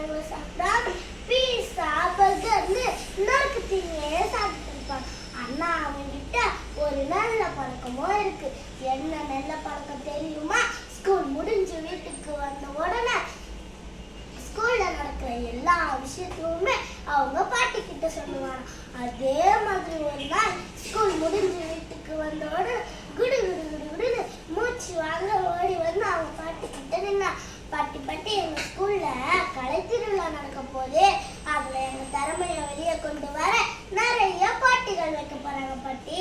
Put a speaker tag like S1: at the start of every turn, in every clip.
S1: பழங்களை சாப்பிடாம பீஸா பர்கர்னு நறுக்கு தீனியே சாப்பிட்டு இருப்பாங்க. ஆனா அவங்கிட்ட ஒரு நல்ல பழக்கமோ இருக்கு. என்ன நல்ல பழக்கம் தெரியுமா? ஸ்கூல் முடிஞ்சு வீட்டுக்கு வந்த உடனே ஸ்கூல்ல நடக்கிற எல்லா விஷயத்தையுமே அவங்க பாட்டி கிட்ட சொல்லுவாங்க. அதே மாதிரி ஒரு நாள் ஸ்கூல் முடிஞ்சு வீட்டுக்கு வந்த உடனே குடு குடு குடு குடுன்னு மூச்சு வாங்க ஓடி வந்து அவங்க பாட்டி கிட்ட நின்னா, பாட்டி பாட்டி எங்க ஸ்கூல்ல கலை திருவிழா நடக்க போது, அதுல எங்க திறமைய வெளியே கொண்டு வர நிறைய பாட்டிகள் வைக்க போறாங்க பாட்டி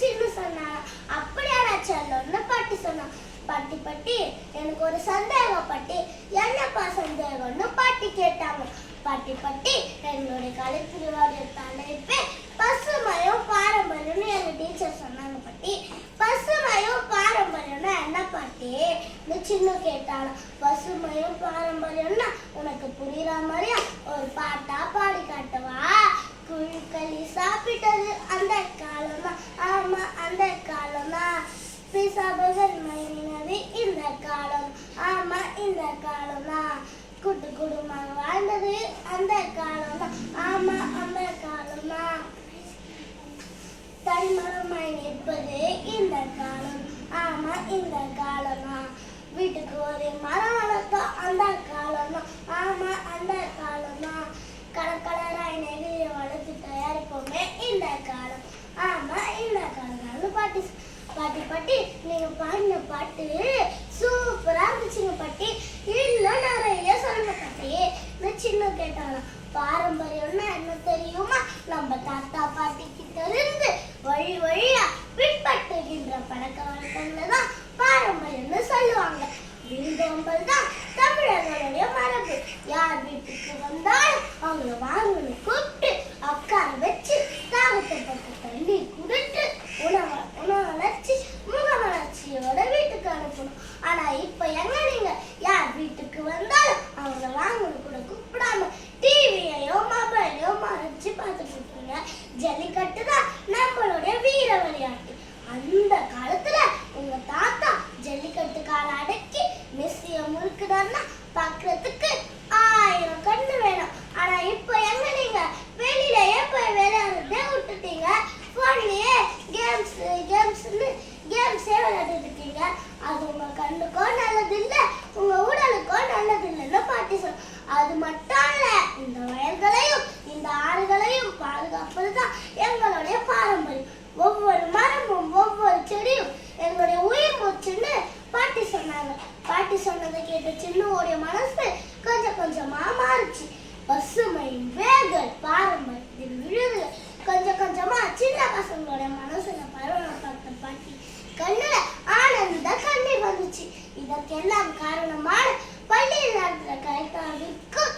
S1: சின்ன சொன்னாங்க. அப்படியா சொல்லணும்னு பாட்டி சொன்னாங்க. பாட்டி பாட்டி எனக்கு ஒரு சந்தேகம் பாட்டி. என்னப்பா சந்தேகம்னு பாட்டி கேட்டாங்க. பாட்டி பாட்டி எங்களுடைய கலை திருவிழாவுடைய தலைப்பே பசுமையும் பாரம்பரியம்னு எங்க டீச்சர் சொன்னாங்க பாட்டி. பசுமையும் பாரம்பரியம்னா என்ன பாட்டி சின்ன கேட்டாங்க. பசுமையும் பாரம்பரியம்னா உனக்கு புரியுற மாதிரியா ஒரு பாட்டா பாடி காட்டவா? குழுக்களி சாப்பிட்டது அந்த காலம் தான். ஆமா அந்த காலம் தான். பீஸா பர்கர் மகிழ்ந்தது இந்த காலம். ஆமா இந்த காலம் தான். கூட்டு குடும்பம் வாழ்ந்தது அந்த காலம் தான். ஆமா அந்த காலம் தான். தனிமரமாய் நிற்பது இந்த காலம். ஆமா இந்த காலம் தான். வீட்டுக்கு ஒரு மரம் வளர்த்தோம் அந்த காலம் தான். ஆமா அந்த காலம் தான். கலர் கலராய் நெகிழியை வளர்த்து தயாரிப்போமே இந்த காலம். ஆமா இந்த காலம். பாட்டி பாட்டி பாட்டி நீங்க பாடின பாட்டு சூப்பரா இருந்துச்சுங்க பாட்டி. இன்னும் நிறைய சொல்லுங்க பாட்டி. சின்ன கேட்டாலும் பாரம்பரியம்னா என்ன தெரியுமா? நம்ம தாத்தா பாட்டி கிட்ட இருந்து வழி வழியா பின்பற்றுகின்ற பழக்க வழக்கங்களை தான் பாரம்பரியம்னு சொல்லுவாங்க. விருந்தோம்பல் தான் தமிழர்களுடைய மரபு. யார் வீட்டுக்கு வந்தாலும் அவங்கள வாங்கன்னு கூப்பிட்டு உட்கார வச்சு தாகத்தை பட்டு தண்ணி குடிட்டு உணவளர்ச்சி முகவளர்ச்சியோட வீட்டுக்கு அனுப்பணும். ஆனா இப்ப எங்க நீங்க யார் வீட்டுக்கு வந்தாலும் அவங்கள வாங்கன்னு கூட கூப்பிடாம டிவியையோ மொபைலையோ மறைச்சு பார்த்துட்டு இருக்கீங்க. ஜல்லிக்கட்டு தான் நம்மளுடைய வீர விளையாட்டு. அந்த காலத்துல உங்க தாத்தா ஜல்லிக்கட்டு கால அடக்கி மெஸ்ஸிய முறுக்குதான்னா பாக்குறதுக்கு 1000 கண்ணு வேணும். ஆனா இப்ப எங்க நீங்க வெளியிலயே போய் விளையாடுறதே விட்டுட்டீங்க. போன்லயே கேம்ஸே விளையாடிட்டு இருக்கீங்க. அது உங்க கண்ணுக்கோ நல்லது இல்ல, உங்க உடலுக்கோ நல்லது இல்லைன்னு பாட்டி சொல். அது மட்டும் இல்ல, இந்த வயல்களையும் இந்த ஆறுகளையும் பாதுகாப்பதுதான் எங்களுடைய பாரம்பரியம். ஒவ்வொரு மரமும் ஒவ்வொரு செடியும் எங்களுடைய உயிர் மூச்சுன்னு பாட்டி சொன்னாங்க. பாட்டி சொன்னதை கேட்ட சின்னோடைய மனசு கொஞ்சம் கொஞ்சமா மாறுச்சு. பசுமை வேர்கள் பாரம்பரியத்தில் விழுது கொஞ்சம் கொஞ்சமா சின்ன பசங்களோட மனசுல பரவலை பார்த்த பாட்டி கண்ணுல ஆனந்த கண்ணீர் வந்துச்சு. இதற்கெல்லாம் காரணமான பள்ளியில் நடத்துற கலைஞர்களுக்கும்